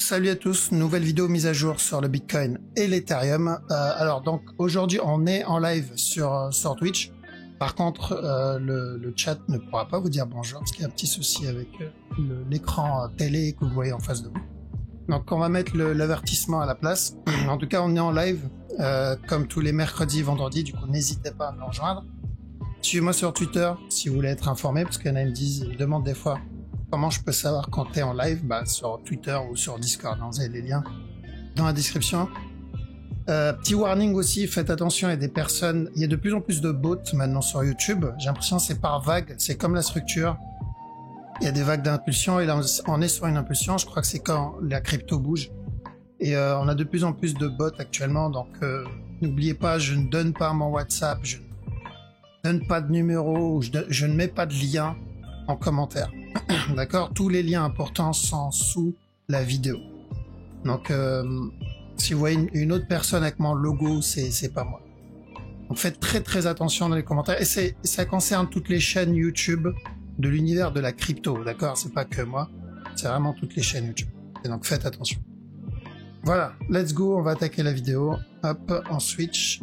Salut à tous, nouvelle vidéo mise à jour sur le Bitcoin et l'Ethereum. Alors donc aujourd'hui on est en live sur Twitch. Par contre le chat ne pourra pas vous dire bonjour parce qu'il y a un petit souci avec l'écran télé que vous voyez en face de vous. Donc on va mettre l'avertissement à la place. En tout cas on est en live comme tous les mercredis et vendredis, du coup n'hésitez pas à me rejoindre. Suivez-moi sur Twitter si vous voulez être informé, parce qu'il y en a ils me demandent des fois comment je peux savoir quand t'es en live, sur Twitter ou sur Discord. Vous avez les liens dans la description. Petit warning aussi, faites attention, il y a des personnes, il y a de plus en plus de bots maintenant sur YouTube. J'ai l'impression que c'est par vague, c'est comme la structure. Il y a des vagues d'impulsion et là on est sur une impulsion, je crois que c'est quand la crypto bouge. Et on a de plus en plus de bots actuellement, donc n'oubliez pas, je ne donne pas mon WhatsApp, je ne donne pas de numéro, je ne mets pas de lien en commentaire. D'accord, tous les liens importants sont sous la vidéo. Donc si vous voyez une autre personne avec mon logo, c'est pas moi. Donc faites très attention dans les commentaires, et ça concerne toutes les chaînes YouTube de l'univers de la crypto, d'accord, c'est pas que moi, c'est vraiment toutes les chaînes YouTube. Et donc faites attention. Voilà, let's go, on va attaquer la vidéo. Hop, on switch.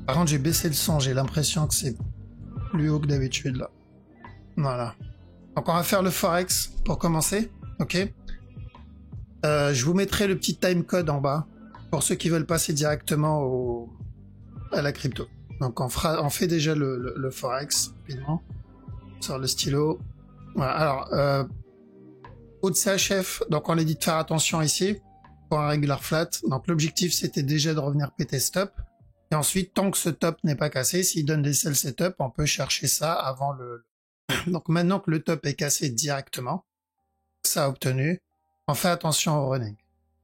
Par contre, j'ai baissé le son, j'ai l'impression que c'est plus haut que d'habitude, là. Voilà. Donc, on va faire le Forex pour commencer, ok. Je vous mettrai le petit timecode en bas pour ceux qui veulent passer directement à la crypto. Donc, on fait déjà le Forex, rapidement, sur le stylo. Voilà, alors, haut de CHF, donc on a dit de faire attention ici, pour un regular flat. Donc, l'objectif, c'était déjà de revenir péter stop. Et ensuite, tant que ce top n'est pas cassé, s'il donne des sell setup, on peut chercher ça avant le... Donc maintenant que le top est cassé directement, ça a obtenu, on fait attention au running.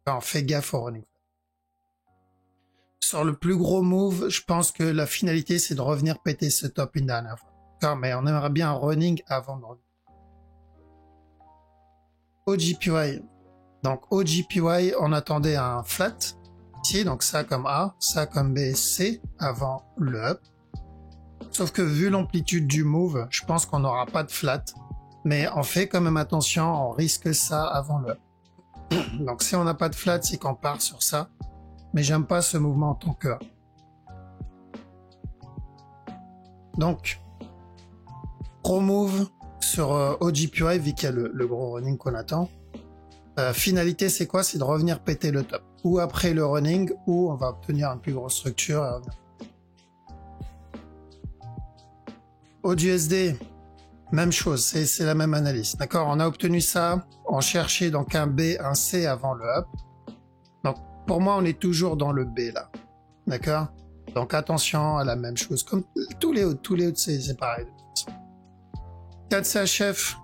Enfin, on fait gaffe au running. Sur le plus gros move, je pense que la finalité, c'est de revenir péter ce top une dernière fois. D'accord, mais on aimerait bien un running avant de revenir. OGPY. Donc OGPY, on attendait un flat. Donc ça comme A, ça comme B, C avant le up. Sauf que vu l'amplitude du move, je pense qu'on n'aura pas de flat. Mais on fait quand même attention, on risque ça avant le up. Donc si on n'a pas de flat, c'est qu'on part sur ça. Mais j'aime pas ce mouvement en tant que A. Donc, gros move sur OGPY, vu qu'il y a le gros running qu'on attend. Finalité, c'est quoi? C'est de revenir péter le top. Ou après le running, ou on va obtenir une plus grosse structure. AUDUSD, même chose, c'est la même analyse. D'accord, on a obtenu ça, on cherchait donc un B, un C avant le up. Donc pour moi, on est toujours dans le B là. D'accord, donc attention à la même chose. Comme tous les autres, c'est pareil. 4 CHF,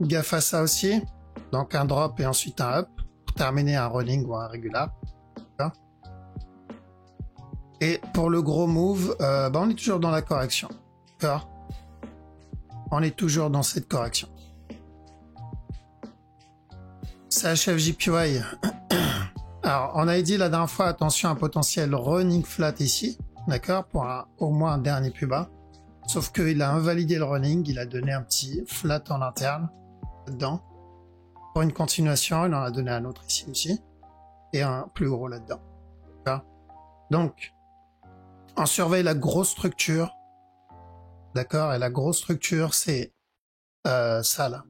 gaffe à ça aussi. Donc un drop et ensuite un up pour terminer un running ou un regular. Et pour le gros move, on est toujours dans la correction. D'accord, on est toujours dans cette correction. CHF JPY. Alors on avait dit la dernière fois, attention à un potentiel running flat ici. D'accord, pour au moins un dernier plus bas. Sauf qu'il a invalidé le running, il a donné un petit flat en interne dedans. Pour une continuation, il en a donné un autre ici aussi, et un plus gros là-dedans. Donc, on surveille la grosse structure, d'accord, et la grosse structure, c'est ça là.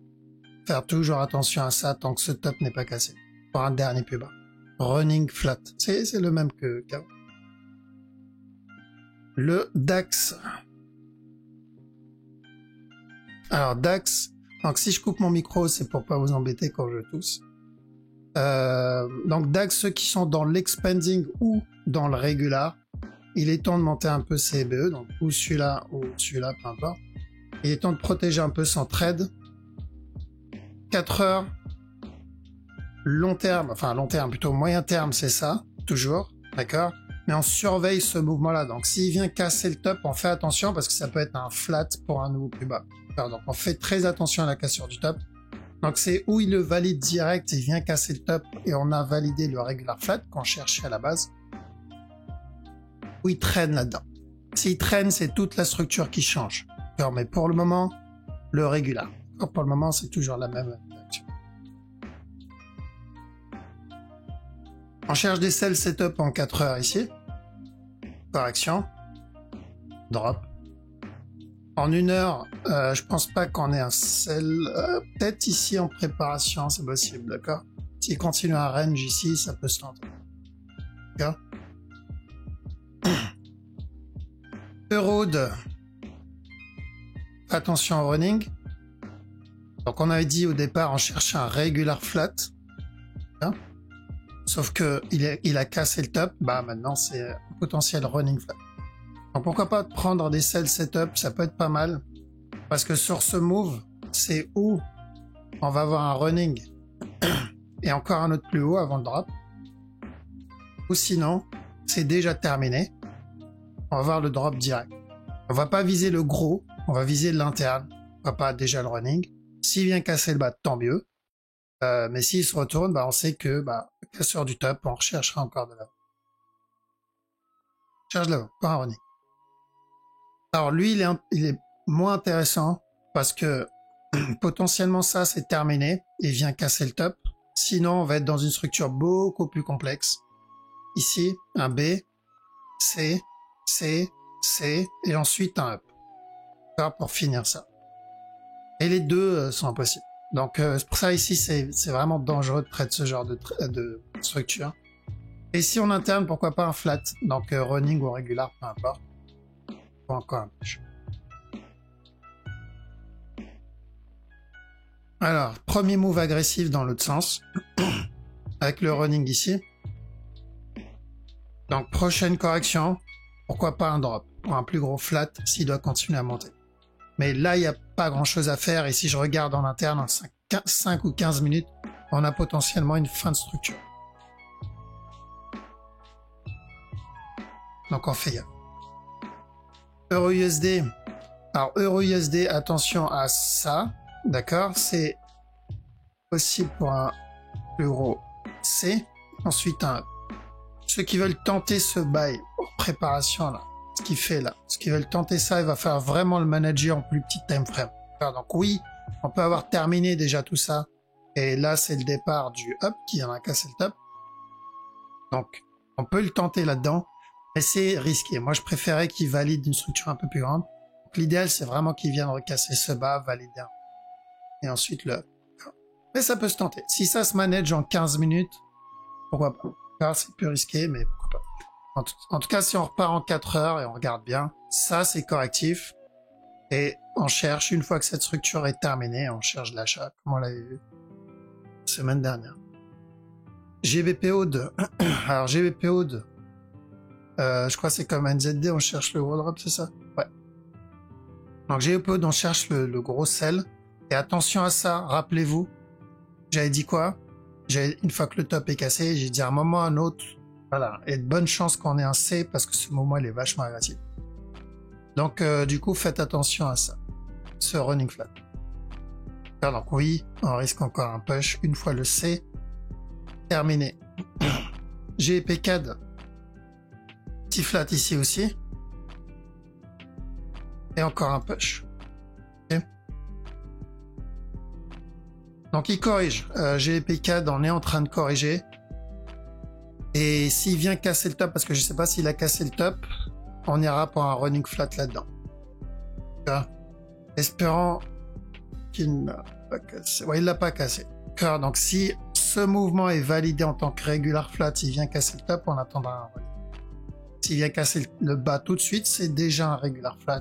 Faire toujours attention à ça tant que ce top n'est pas cassé. Pour un dernier plus bas. Running flat, c'est le même qu'avant. Le DAX. Alors DAX. Donc si je coupe mon micro, c'est pour pas vous embêter quand je tousse. Donc DAX, ceux qui sont dans l'expanding ou dans le regular, il est temps de monter un peu ses BE, donc ou celui-là, peu importe. Il est temps de protéger un peu son trade. 4 heures, long terme, enfin long terme, plutôt moyen terme, c'est ça, toujours, d'accord. Mais on surveille ce mouvement-là, donc s'il vient casser le top, on fait attention parce que ça peut être un flat pour un nouveau plus bas. Donc on fait très attention à la cassure du top. Donc c'est où il le valide direct, il vient casser le top et on a validé le regular flat qu'on cherchait à la base. Où il traîne là-dedans. S'il traîne, c'est toute la structure qui change. Alors, mais pour le moment, le régular. Alors, pour le moment, c'est toujours la même action. On cherche des sell setup en 4 heures ici. Correction. Drop. En 1 heure, je pense pas qu'on ait un sell. Peut-être ici en préparation, c'est possible, d'accord? S'il continue un range ici, ça peut se tenter. D'accord? Euroad. Attention au running. Donc on avait dit au départ, on cherchait un regular flat. Hein, sauf que il a cassé le top. Bah maintenant c'est un potentiel running flat. Donc pourquoi pas prendre des sell setup, ça peut être pas mal. Parce que sur ce move, c'est où on va avoir un running et encore un autre plus haut avant le drop. Ou sinon, c'est déjà terminé. On va voir le drop direct. On va pas viser le gros, on va viser l'interne. On va pas déjà le running. S'il vient casser le bas, tant mieux. Mais s'il se retourne, bah on sait que casseur du top, on recherchera encore de l'avant. Cherche de l'avant, pas un running. Alors lui, il est moins intéressant parce que potentiellement ça, c'est terminé. Il vient casser le top. Sinon, on va être dans une structure beaucoup plus complexe. Ici, un B, C, C, C, et ensuite un up. Pour finir ça. Et les deux sont impossibles. Donc pour ça ici, c'est vraiment dangereux de près de ce genre de structure. Et si on interne, pourquoi pas un flat? Donc running ou régular, peu importe. Ou encore un push. Alors, premier move agressif dans l'autre sens. Avec le running ici. Donc prochaine correction, pourquoi pas un drop? Ou un plus gros flat s'il doit continuer à monter. Mais là, il n'y a pas grand-chose à faire. Et si je regarde en interne, en 5 ou 15 minutes, on a potentiellement une fin de structure. Donc on fait gaffe. EURUSD. Alors EURUSD, attention à ça. D'accord? C'est possible pour un plus gros C. Ensuite, ceux qui veulent tenter ce buy en préparation, là, ce qu'il fait là, ceux qui veulent tenter ça, il va faire vraiment le manager en plus petit time frame. Donc oui, on peut avoir terminé déjà tout ça. Et là, c'est le départ du up qui en a cassé le top. Donc, on peut le tenter là-dedans. Mais c'est risqué. Moi, je préférais qu'il valide une structure un peu plus grande. L'idéal, c'est vraiment qu'il vienne recasser ce bas, valider. Et ensuite le up. Mais ça peut se tenter. Si ça se manage en 15 minutes, pourquoi pas. Alors, c'est plus risqué, mais pourquoi pas. En tout cas, si on repart en 4 heures et on regarde bien, ça, c'est correctif. Et on cherche, une fois que cette structure est terminée, on cherche l'achat, comme on l'avait vu la semaine dernière. GBPO2. Alors, GBPO2. Je crois que c'est comme NZD, on cherche le gros drop, c'est ça? Ouais. Donc, GBPO2, on cherche le gros sell. Et attention à ça, rappelez-vous, j'avais dit quoi? Une fois que le top est cassé, j'ai dit à un moment ou à un autre, voilà, et de bonnes chances qu'on ait un C parce que ce moment il est vachement agressif. Donc du coup faites attention à ça, ce running flat. Alors, donc oui, on risque encore un push une fois le C terminé. GEP CAD, petit flat ici aussi, et encore un push. Okay. Donc il corrige. GEP CAD, on est en train de corriger. Et s'il vient casser le top, parce que je sais pas s'il a cassé le top, on ira pour un running flat là-dedans. Espérant qu'il n'a pas cassé. Ouais, il l'a pas cassé. Donc si ce mouvement est validé en tant que regular flat, s'il vient casser le top, on attendra un running. S'il vient casser le bas tout de suite, c'est déjà un regular flat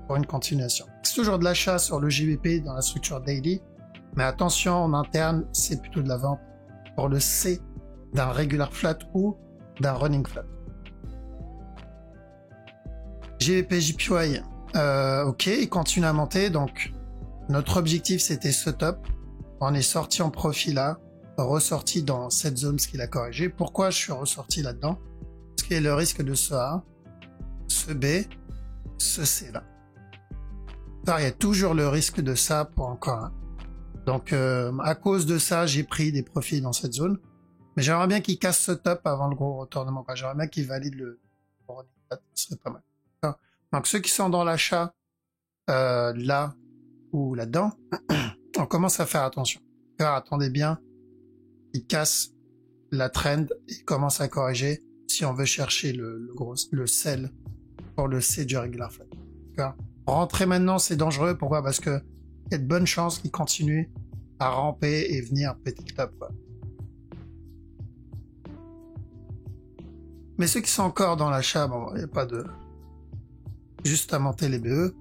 pour une continuation. C'est toujours de l'achat sur le JVP dans la structure daily, mais attention, en interne, c'est plutôt de la vente pour le C d'un regular flat ou d'un running flat. GBP JPY, ok, il continue à monter, donc notre objectif c'était ce top. On est sorti en profit là, ressorti dans cette zone, ce qu'il a corrigé. Pourquoi je suis ressorti là-dedans? Parce qu'il y a le risque de ce A, ce B, ce C là. Alors, il y a toujours le risque de ça pour encore un. Donc à cause de ça, j'ai pris des profits dans cette zone. Mais j'aimerais bien qu'il casse ce top avant le gros retournement. J'aimerais bien qu'il valide le running flat, ce serait pas mal. Donc ceux qui sont dans l'achat, là, ou là-dedans, on commence à faire attention. Car attendez bien, il casse la trend et commence à corriger si on veut chercher le sell pour le C du regular flat. D'accord. Rentrer maintenant, c'est dangereux. Pourquoi? Parce que il y a de bonnes chances qu'il continue à ramper et venir péter le top, quoi. Mais ceux qui sont encore dans l'achat, bon, il n'y a pas de... Juste à monter les BE.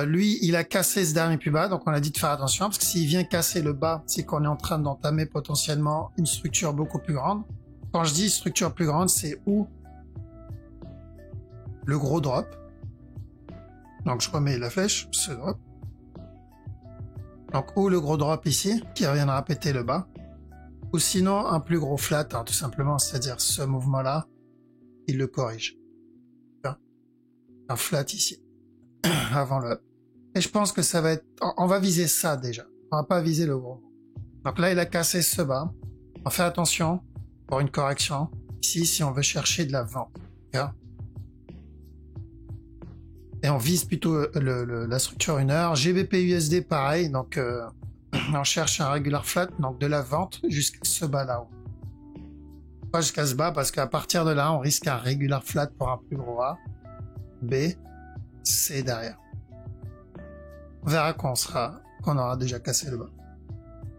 Lui, il a cassé ce dernier plus bas, donc on a dit de faire attention, parce que s'il vient casser le bas, c'est qu'on est en train d'entamer potentiellement une structure beaucoup plus grande. Quand je dis structure plus grande, c'est où le gros drop. Donc je remets la flèche, ce drop. Donc ou le gros drop ici, qui reviendra péter le bas. Ou sinon un plus gros flat, hein, tout simplement, c'est-à-dire ce mouvement-là, il le corrige. Un flat ici, avant le up. Et je pense que ça va être... On va viser ça déjà. On va pas viser le gros. Donc là, il a cassé ce bas. On fait attention pour une correction. Ici, si on veut chercher de la vente. Okay. Et on vise plutôt la structure 1 heure. GBP USD, pareil. Donc, on cherche un regular flat, donc de la vente jusqu'à ce bas là-haut. Pas jusqu'à ce bas, parce qu'à partir de là, on risque un regular flat pour un plus gros A. B, C derrière. On verra qu'on aura déjà cassé le bas.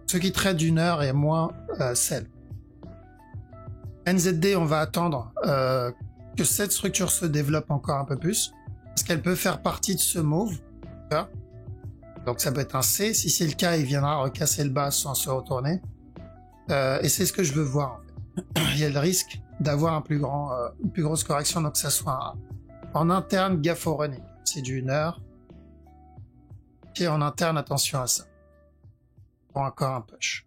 Ceux qui traitent d'une heure et moins sell. NZD, on va attendre que cette structure se développe encore un peu plus, parce qu'elle peut faire partie de ce move. Donc ça peut être un C. Si c'est le cas, il viendra recasser le bas sans se retourner. Et c'est ce que je veux voir, en fait. Il y a le risque d'avoir une plus grosse correction, donc que ça soit en interne, gaffe au running. C'est du 1 heure. Et en interne, attention à ça. Pour encore un push.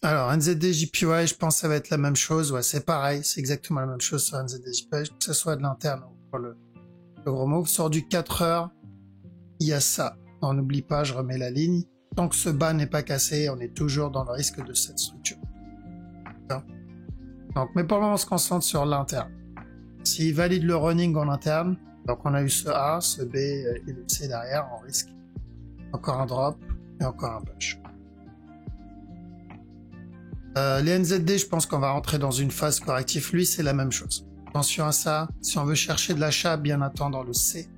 Alors, NZD, JPY, je pense que ça va être la même chose. Ouais, c'est pareil. C'est exactement la même chose sur NZD, JPY, que ce soit de l'interne ou pour le gros move. Sur du 4 heures, il y a ça. On n'oublie pas, je remets la ligne. Tant que ce bas n'est pas cassé, on est toujours dans le risque de cette structure. Donc, mais pour le moment, on se concentre sur l'interne. S'il valide le running en interne, donc on a eu ce A, ce B et le C derrière, on risque encore un drop et encore un push. Les NZD, je pense qu'on va rentrer dans une phase corrective. Lui, c'est la même chose. Attention à ça. Si on veut chercher de l'achat, bien attendre le C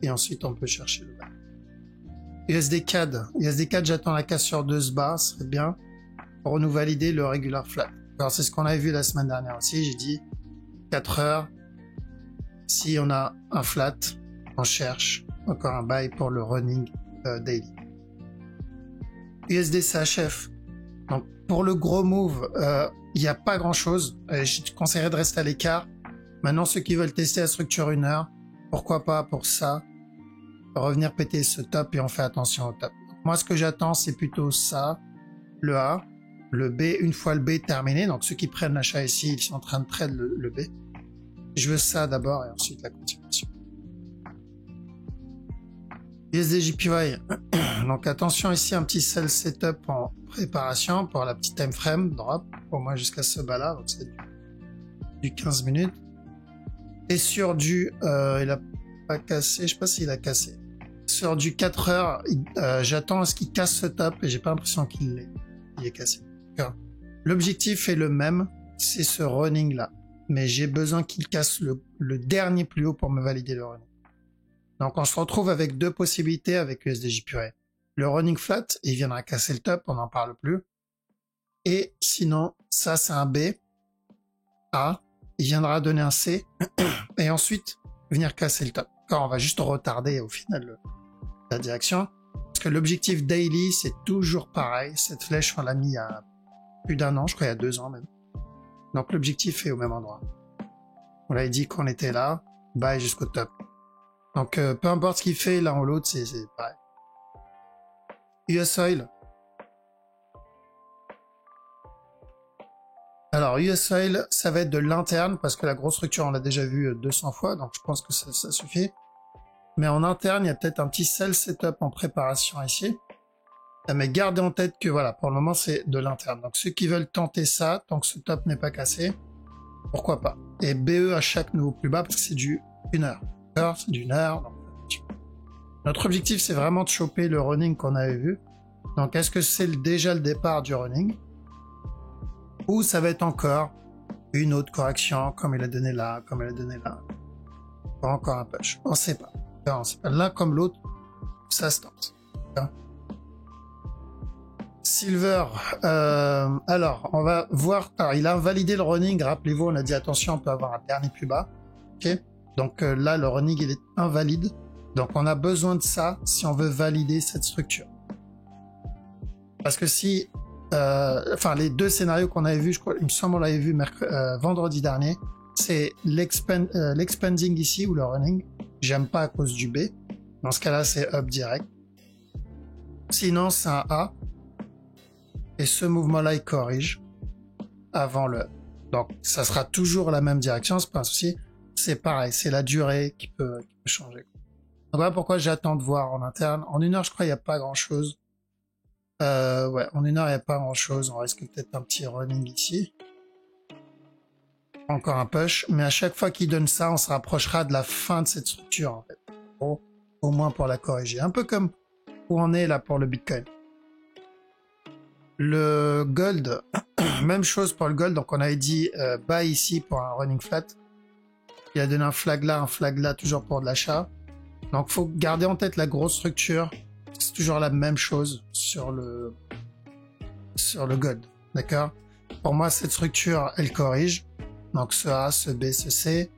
et ensuite on peut chercher le bas. USD CAD, j'attends la cassure de ce bas, ce serait bien pour nous valider le regular flat. Alors c'est ce qu'on avait vu la semaine dernière aussi, j'ai dit 4 heures, si on a un flat, on cherche encore un buy pour le running daily. USD CHF, donc pour le gros move, il n'y a pas grand chose, je te conseillerais de rester à l'écart. Maintenant ceux qui veulent tester la structure 1 heure, pourquoi pas pour ça, revenir péter ce top et on fait attention au top. Moi ce que j'attends c'est plutôt ça, le A, le B, une fois le B terminé, donc ceux qui prennent l'achat ici, ils sont en train de trade le B. Je veux ça d'abord et ensuite la continuation. USD/JPY, donc attention ici, un petit sell setup en préparation pour la petite time frame, drop, pour moi jusqu'à ce bas là, donc c'est du 15 minutes. Et sur du, il a pas cassé, je sais pas s'il a cassé. Sur du 4 heures, j'attends à ce qu'il casse ce top et j'ai pas l'impression qu'il l'ait. Il est cassé. L'objectif est le même, c'est ce running là. Mais j'ai besoin qu'il casse le dernier plus haut pour me valider le running. Donc on se retrouve avec deux possibilités avec USD/JPY. Le running flat, il viendra casser le top, on n'en parle plus. Et sinon, ça c'est un B, A, il viendra donner un C, et ensuite venir casser le top. Quand on va juste retarder au final la direction. Parce que l'objectif daily, c'est toujours pareil. Cette flèche, on l'a mis il y a plus d'1 an, je crois il y a 2 ans même. Donc l'objectif est au même endroit. On l'avait dit qu'on était là, buy jusqu'au top. Donc peu importe ce qu'il fait l'un ou l'autre, c'est pareil. US Oil. Alors US Oil, ça va être de l'interne parce que la grosse structure on l'a déjà vu 200 fois, donc je pense que ça suffit. Mais en interne, il y a peut-être un petit sell setup en préparation ici. Mais gardez en tête que voilà, pour le moment c'est de l'interne. Donc ceux qui veulent tenter ça, tant que ce top n'est pas cassé, pourquoi pas. Et BE à chaque nouveau plus bas parce que c'est du 1 heure. C'est du 1 heure. Donc, notre objectif, c'est vraiment de choper le running qu'on avait vu. Donc, est-ce que c'est déjà le départ du running? Ou ça va être encore une autre correction, comme il a donné là, comme il a donné là. Pas encore un push. On sait pas. L'un comme l'autre, ça se tente. Silver, alors, on va voir. Alors, il a validé le running. Rappelez-vous, on a dit attention, on peut avoir un dernier plus bas. Ok. Donc là, le running, il est invalide. Donc, on a besoin de ça si on veut valider cette structure. Parce que si, enfin, les deux scénarios qu'on avait vus, je crois, il me semble, on l'avait vu vendredi dernier, c'est l'expanding ici ou le running. J'aime pas à cause du B. Dans ce cas-là, c'est up direct. Sinon, c'est un A. Et ce mouvement-là, il corrige avant le. Donc, ça sera toujours la même direction, c'est pas un souci. C'est pareil, c'est la durée qui peut changer. Donc voilà pourquoi j'attends de voir en interne. En 1 heure, je crois, il n'y a pas grand-chose. Ouais, en 1 heure, il n'y a pas grand-chose. On risque peut-être un petit running ici. Encore un push. Mais à chaque fois qu'il donne ça, on se rapprochera de la fin de cette structure, en fait. Au moins pour la corriger. Un peu comme où on est là pour le Bitcoin. Le gold, même chose pour le gold. Donc on avait dit buy ici pour un running flat. Il a donné un flag là, toujours pour de l'achat. Donc faut garder en tête la grosse structure. C'est toujours la même chose sur le gold. D'accord? Pour moi, cette structure, elle corrige. Donc ce A, ce B, ce C.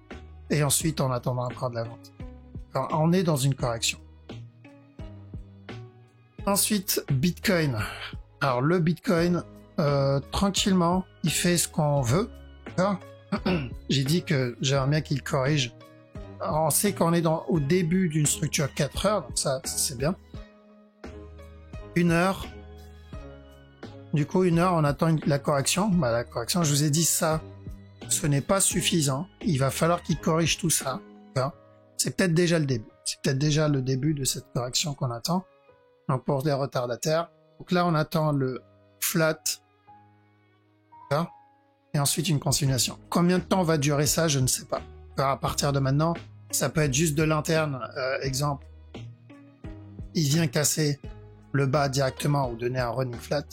Et ensuite, on attendra encore de la vente. Alors, on est dans une correction. Ensuite, Bitcoin. Alors le Bitcoin, tranquillement, il fait ce qu'on veut. J'ai dit que j'aimerais bien qu'il corrige. Alors, on sait qu'on est au début d'une structure 4 heures, donc ça c'est bien. 1 heure. Du coup, 1 heure, on attend la correction. Bah, la correction, je vous ai dit ça, ce n'est pas suffisant. Il va falloir qu'il corrige tout ça. C'est peut-être déjà le début. C'est peut-être déjà le début de cette correction qu'on attend. Donc pour les retardataires. Donc là, on attend le flat. Et ensuite une continuation. Combien de temps va durer ça, je ne sais pas. À partir de maintenant, ça peut être juste de l'interne. Exemple, il vient casser le bas directement ou donner un running flat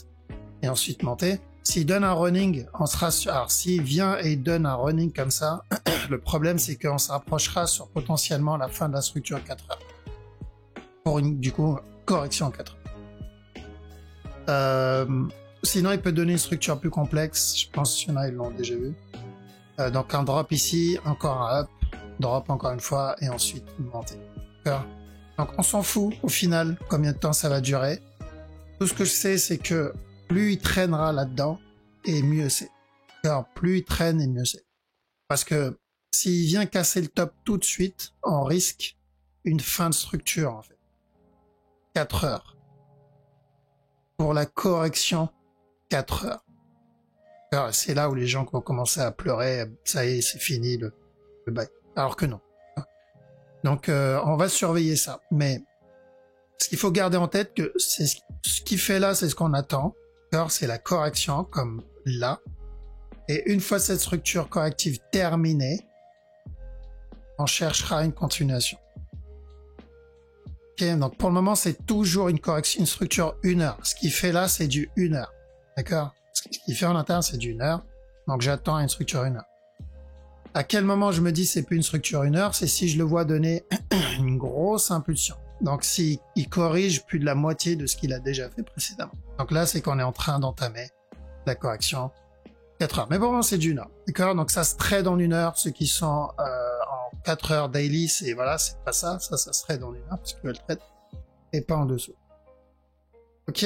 et ensuite monter. S'il donne un running, on sera sur... Alors s'il vient et donne un running comme ça, le problème c'est qu'on se rapprochera sur potentiellement la fin de la structure 4 heures. Pour une, du coup, correction 4 heures. Sinon, il peut donner une structure plus complexe. Je pense qu'il y en a, ils l'ont déjà vu. Donc un drop ici, encore un up, drop encore une fois, et ensuite une montée. Donc on s'en fout au final combien de temps ça va durer. Tout ce que je sais, c'est que plus il traînera là-dedans, et mieux c'est. Alors, plus il traîne, et mieux c'est. Parce que s'il vient casser le top tout de suite, on risque une fin de structure en fait. 4 heures. Pour la correction, 4 heures. Alors, c'est là où les gens vont commencer à pleurer, ça y est, c'est fini le bail. Alors que non. Donc on va surveiller ça. Mais ce qu'il faut garder en tête, que c'est ce qu'il fait là, c'est ce qu'on attend. C'est la correction, comme là. Et une fois cette structure corrective terminée, on cherchera une continuation. Ok, donc pour le moment, c'est toujours une correction, une structure 1 heure. Ce qu'il fait là, c'est du 1 heure. D'accord? Ce qu'il fait en interne, c'est du 1 heure. Donc j'attends une structure 1 heure. À quel moment je me dis c'est plus une structure 1 heure? C'est si je le vois donner une grosse impulsion. Donc s'il corrige plus de la moitié de ce qu'il a déjà fait précédemment. Donc là, c'est qu'on est en train d'entamer la correction 4 heures. Mais bon, c'est du 1 heure. D'accord? Donc ça se trade en 1 heure. Ceux qui sont en 4 heures daily, c'est voilà, c'est pas ça. Ça se trade en 1 heure parce qu'ils veulent trade et pas en dessous. Ok?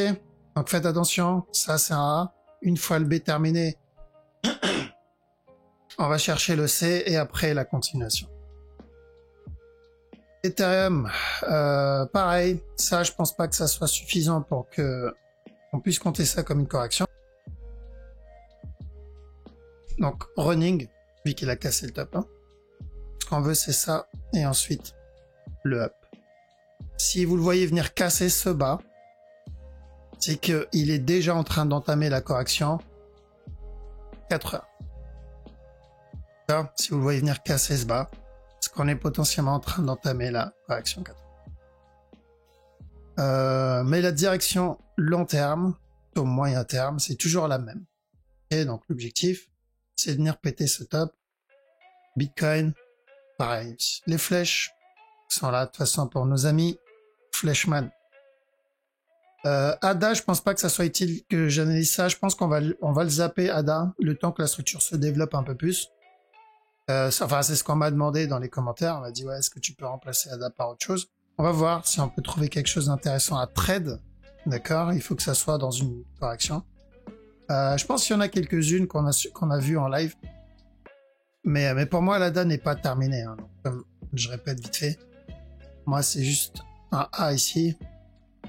Donc faites attention. Ça, c'est un A. Une fois le B terminé, on va chercher le C et après la continuation. Ethereum, pareil, ça je pense pas que ça soit suffisant pour que on puisse compter ça comme une correction. Donc running, vu qu'il a cassé le top 1. Ce qu'on veut c'est ça et ensuite le up. Si vous le voyez venir casser ce bas, c'est qu'il est déjà en train d'entamer la correction 4 heures. Là, si vous le voyez venir casser ce bas, parce qu'on est potentiellement en train d'entamer la correction 4. Mais la direction long terme, au moyen terme, c'est toujours la même. Et donc l'objectif, c'est de venir péter ce top. Bitcoin, pareil. Les flèches sont là de toute façon pour nos amis Fleshman. ADA, je pense pas que ça soit utile que j'analyse ça. Je pense qu'on va le zapper ADA le temps que la structure se développe un peu plus. Enfin, c'est ce qu'on m'a demandé dans les commentaires. On m'a dit ouais, est-ce que tu peux remplacer ADA par autre chose? On va voir si on peut trouver quelque chose d'intéressant à trade. D'accord, il faut que ça soit dans une correction. Je pense qu'il y en a quelques-unes qu'on a vues en live. Mais pour moi, l'ADA n'est pas terminée. Hein. Donc, comme je répète vite fait, moi, c'est juste un A ici.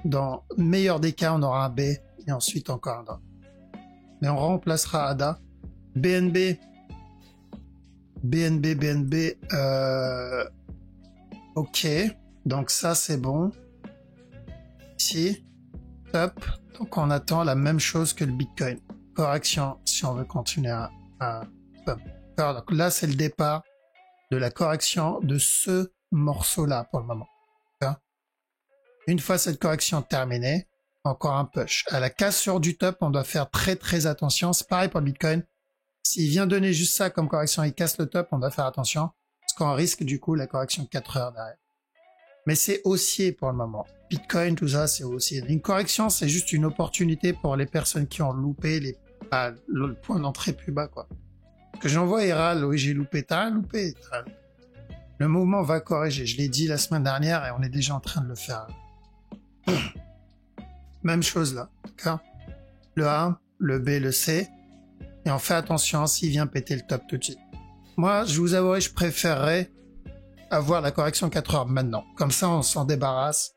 Dans le meilleur des cas, on aura un B et ensuite encore un A. Mais on remplacera ADA. BNB. Ok. Donc ça, c'est bon. Ici. Top. Donc on attend la même chose que le Bitcoin. Correction si on veut continuer à pump. Donc là, c'est le départ de la correction de ce morceau-là pour le moment. Une fois cette correction terminée, encore un push. À la cassure du top, on doit faire très très attention. C'est pareil pour le Bitcoin. S'il vient donner juste ça comme correction, il casse le top, on doit faire attention. Parce qu'on risque du coup la correction 4 heures derrière. Mais c'est haussier pour le moment. Bitcoin, tout ça, c'est haussier. Une correction, c'est juste une opportunité pour les personnes qui ont loupé le point d'entrée plus bas, quoi. Que j'envoie Eral, oui, j'ai loupé. T'as rien loupé. Le mouvement va corriger. Je l'ai dit la semaine dernière et on est déjà en train de le faire. Même chose là, d'accord? Le A, le B, le C. Et on fait attention s'il vient péter le top tout de suite. Moi, je vous avouerai, je préférerais avoir la correction 4 heures maintenant. Comme ça, on s'en débarrasse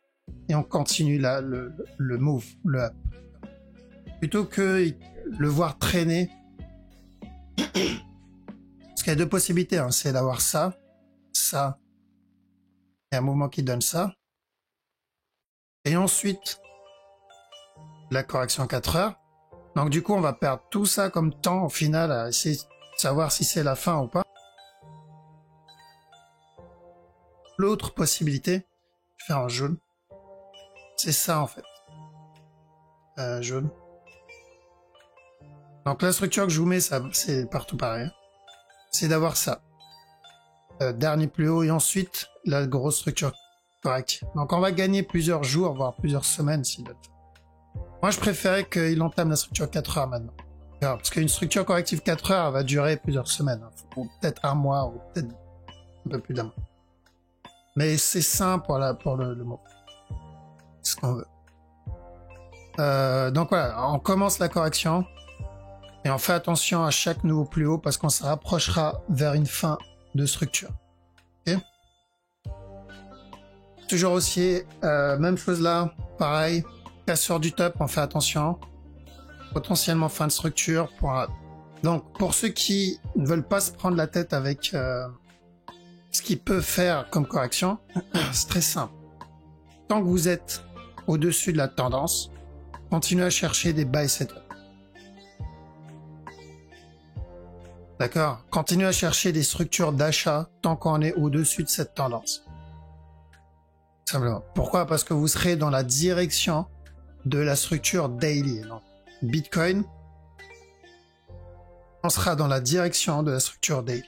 et on continue le move, le up. Plutôt que le voir traîner. Parce qu'il y a deux possibilités, hein. C'est d'avoir ça, et un mouvement qui donne ça. Et ensuite, la correction 4 heures. Donc du coup, on va perdre tout ça comme temps au final à essayer de savoir si c'est la fin ou pas. L'autre possibilité, je vais faire en jaune, c'est ça en fait. Jaune. Donc la structure que je vous mets, ça, c'est partout pareil. C'est d'avoir ça. Dernier plus haut et ensuite la grosse structure correcte. Donc on va gagner plusieurs jours, voire plusieurs semaines si d'autres. Moi je préférais qu'il entame la structure 4 heures maintenant. Alors, parce qu'une structure corrective 4 heures elle va durer plusieurs semaines. Hein. Ou peut-être un mois ou peut-être un peu plus d'un mois. Mais c'est sain pour le mot. C'est ce qu'on veut. Donc voilà, on commence la correction et on fait attention à chaque nouveau plus haut parce qu'on se rapprochera vers une fin de structure. Ok? Toujours haussier, même chose là, pareil, cassure du top, on fait attention. Potentiellement fin de structure. Donc pour ceux qui ne veulent pas se prendre la tête avec ce qu'il peut faire comme correction, c'est très simple. Tant que vous êtes au-dessus de la tendance, continuez à chercher des buy setup. D'accord? Continuez à chercher des structures d'achat tant qu'on est au-dessus de cette tendance. Simplement. Pourquoi? Parce que vous serez dans la direction de la structure daily. Donc, Bitcoin, on sera dans la direction de la structure daily.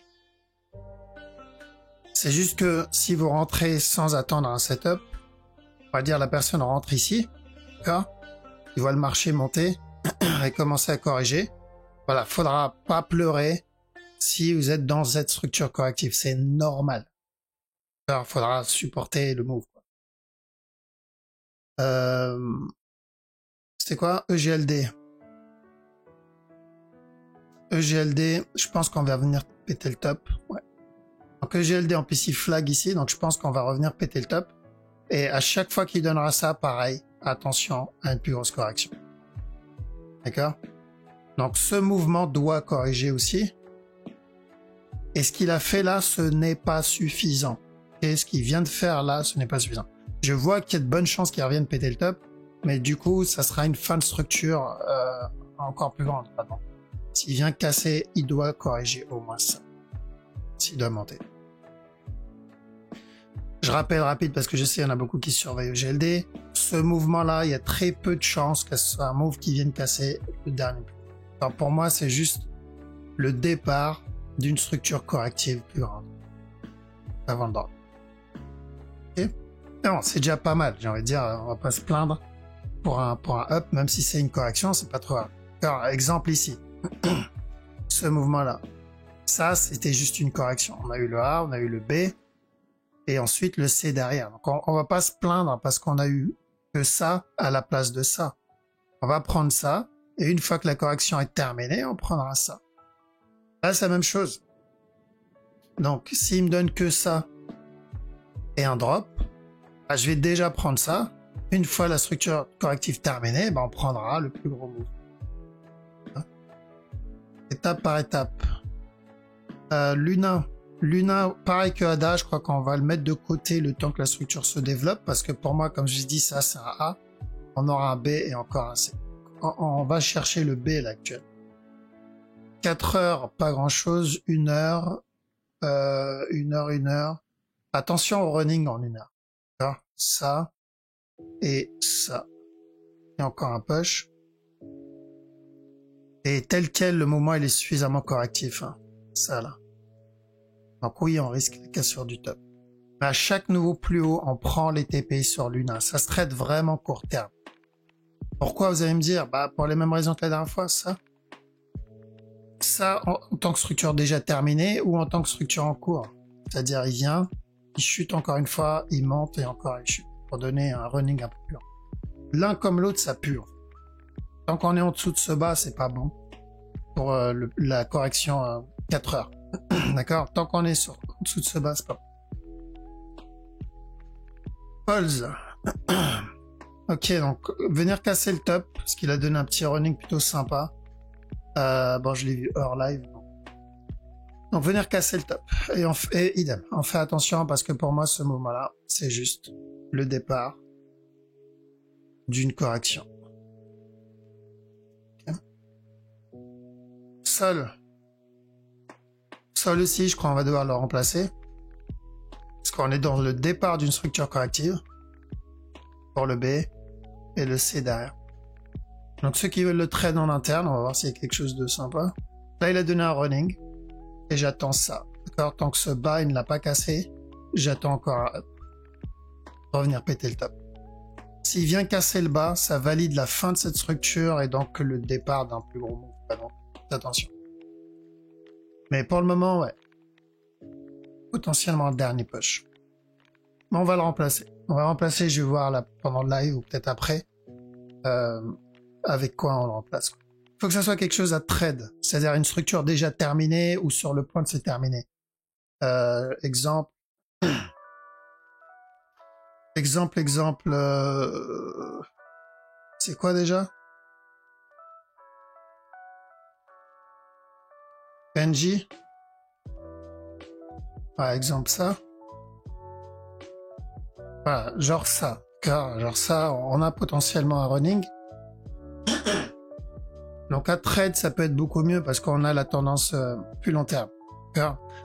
C'est juste que si vous rentrez sans attendre un setup, on va dire la personne rentre ici, d'accord? Il voit le marché monter et commencer à corriger. Voilà, faudra pas pleurer si vous êtes dans cette structure corrective, c'est normal. Alors, faudra supporter le move. C'était quoi? EGLD. EGLD, je pense qu'on va venir péter le top. Ouais. Donc EGLD en plus il flag ici, donc je pense qu'on va revenir péter le top. Et à chaque fois qu'il donnera ça, pareil, attention à une plus grosse correction. D'accord? Donc ce mouvement doit corriger aussi. Et ce qu'il a fait là, ce n'est pas suffisant. Et ce qu'il vient de faire là, ce n'est pas suffisant. Je vois qu'il y a de bonnes chances qu'il revienne péter le top, mais du coup, ça sera une fin de structure encore plus grande. S'il vient casser, il doit corriger au moins ça. s'il doit monter. Je rappelle rapide parce que je sais il y en a beaucoup qui surveillent au GLD. Ce mouvement-là, il y a très peu de chances que ce soit un move qui vienne casser le dernier plus haut. Alors pour moi, c'est juste le départ d'une structure corrective plus grande avant le drop. Okay. Non, c'est déjà pas mal. J'ai envie de dire, on va pas se plaindre pour un up, même si c'est une correction, c'est pas trop grave. Alors, exemple ici, ce mouvement-là, ça, c'était juste une correction. On a eu le A, on a eu le B. Et ensuite le C derrière. Donc on va pas se plaindre parce qu'on a eu que ça à la place de ça. On va prendre ça, et une fois que la correction est terminée, on prendra ça. Là, c'est la même chose. Donc, s'il me donne que ça et un drop, bah, je vais déjà prendre ça. Une fois la structure corrective terminée, bah, on prendra le plus gros move. Étape par étape. Luna, pareil que Ada, je crois qu'on va le mettre de côté le temps que la structure se développe, parce que pour moi, comme je dis, ça c'est un A, on aura un B et encore un C. On va chercher le B là actuel. 4 heures, pas grand chose, 1 heure, 1 heure, 1 heure. Attention au running en 1 heure. Alors, ça et ça. Et encore un push. Et tel quel, le mouvement il est suffisamment correctif. Hein. Ça là. Donc oui, on risque la cassure du top. Mais à chaque nouveau plus haut, on prend les TPI sur Luna. Ça se traite vraiment court terme. Pourquoi, vous allez me dire? Bah, pour les mêmes raisons que la dernière fois, ça. Ça, en tant que structure déjà terminée ou en tant que structure en cours. C'est-à-dire, il vient, il chute encore une fois, il monte et encore il chute. Pour donner un running un peu pur. L'un comme l'autre, ça pue. Tant qu'on est en dessous de ce bas, c'est pas bon. Pour la correction 4 heures. D'accord? Tant qu'on est en dessous de ce bas, c'est pas bon. Pulse. Ok, donc venir casser le top, parce qu'il a donné un petit running plutôt sympa. Bon, je l'ai vu hors live. Donc venir casser le top. Et idem. On fait attention parce que pour moi, ce mouvement-là, c'est juste le départ d'une correction. Okay. Sol aussi, je crois qu'on va devoir le remplacer. Parce qu'on est dans le départ d'une structure corrective. Pour le B et le C derrière. Donc ceux qui veulent le trade en interne, on va voir s'il y a quelque chose de sympa. Là, il a donné un running. Et j'attends ça. D'accord? Tant que ce bas, il ne l'a pas cassé, j'attends encore un up. Revenir péter le top. S'il vient casser le bas, ça valide la fin de cette structure et donc le départ d'un plus gros move. Pardon. Attention. Mais pour le moment, ouais. Potentiellement un dernier push. Mais on va le remplacer. On va remplacer, je vais voir là pendant le live ou peut-être après, avec quoi on le remplace. Il faut que ça soit quelque chose à trade, c'est-à-dire une structure déjà terminée ou sur le point de se terminer. Exemple, c'est quoi déjà? NJ. Par exemple ça. Voilà, genre ça. Genre ça, on a potentiellement un running. Donc à trade, ça peut être beaucoup mieux parce qu'on a la tendance plus long terme.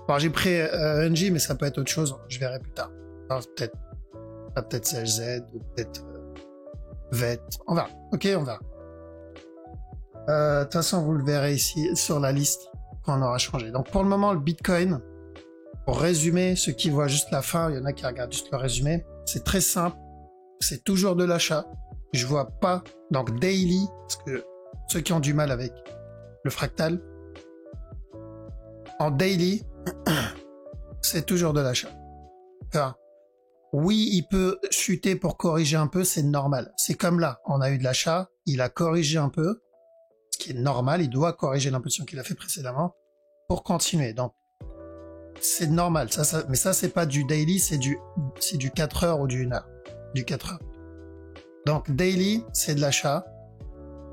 Bon, j'ai pris NJ, mais ça peut être autre chose. Je verrai plus tard. Peut-être CHZ ou peut-être VET. On verra. Ok, on verra. De toute façon, vous le verrez ici sur la liste quand on aura changé. Donc pour le moment, le Bitcoin, pour résumer, ceux qui voient juste la fin, il y en a qui regardent juste le résumé. C'est très simple. C'est toujours de l'achat. Je vois pas. Donc daily, parce que ceux qui ont du mal avec le fractal, en daily, c'est toujours de l'achat. Oui, il peut chuter pour corriger un peu, c'est normal. C'est comme là, on a eu de l'achat, il a corrigé un peu, ce qui est normal, il doit corriger l'impulsion qu'il a fait précédemment pour continuer. Donc, c'est normal. Mais ça, c'est pas du daily, c'est du 4 heures ou du 1 heure. Du 4 heures. Donc, daily, c'est de l'achat.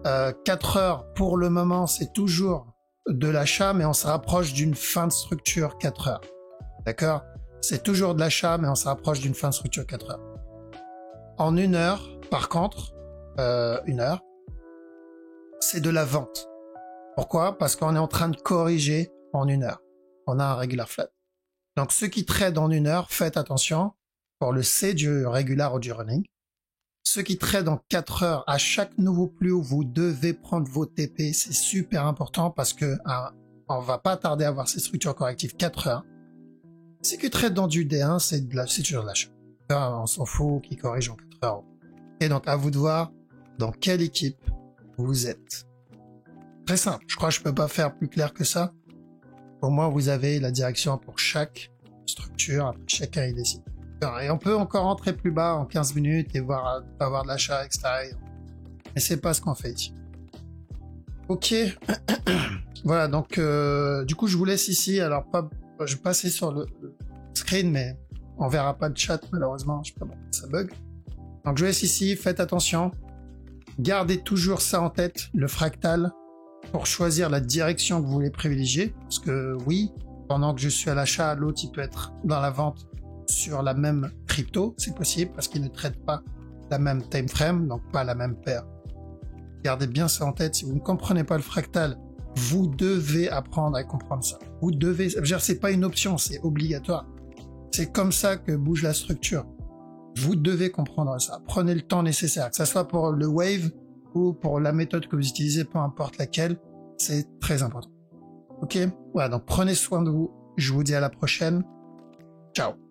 4 heures, pour le moment, c'est toujours de l'achat, mais on se rapproche d'une fin de structure 4 heures. D'accord? C'est toujours de l'achat, mais on se rapproche d'une fin de structure 4 heures. En 1 heure, par contre, 1 heure, c'est de la vente. Pourquoi? Parce qu'on est en train de corriger en 1 heure. On a un regular flat. Donc, ceux qui trade en 1 heure, faites attention pour le C du regular ou du running. Ceux qui trade en 4 heures, à chaque nouveau plus haut, vous devez prendre vos TP. C'est super important parce que on va pas tarder à avoir ces structures correctives 4 heures. Ceux qui trade dans du D1, c'est toujours de l'achat. On s'en fout qui corrige en 4 heures. Et donc, à vous de voir dans quelle équipe vous êtes. Très simple. Je crois que je peux pas faire plus clair que ça. Au moins, vous avez la direction pour chaque structure. Après, chacun il décide. Et on peut encore rentrer plus bas en 15 minutes et voir avoir de l'achat, etc. Mais c'est pas ce qu'on fait ici. Ok. Voilà, donc du coup, je vous laisse ici. Alors, je vais passer sur le screen, mais on verra pas de chat, malheureusement. Je sais pas pourquoi ça bug. Donc, je vous laisse ici. Faites attention. Gardez toujours ça en tête, le fractal, pour choisir la direction que vous voulez privilégier. Parce que oui, pendant que je suis à l'achat, l'autre, il peut être dans la vente sur la même crypto. C'est possible parce qu'il ne traite pas la même time frame, donc pas la même paire. Gardez bien ça en tête. Si vous ne comprenez pas le fractal, vous devez apprendre à comprendre ça. Vous devez, c'est pas une option, c'est obligatoire. C'est comme ça que bouge la structure. Vous devez comprendre ça. Prenez le temps nécessaire, que ce soit pour le wave ou pour la méthode que vous utilisez, peu importe laquelle, c'est très important. Ok? Voilà, donc prenez soin de vous. Je vous dis à la prochaine. Ciao.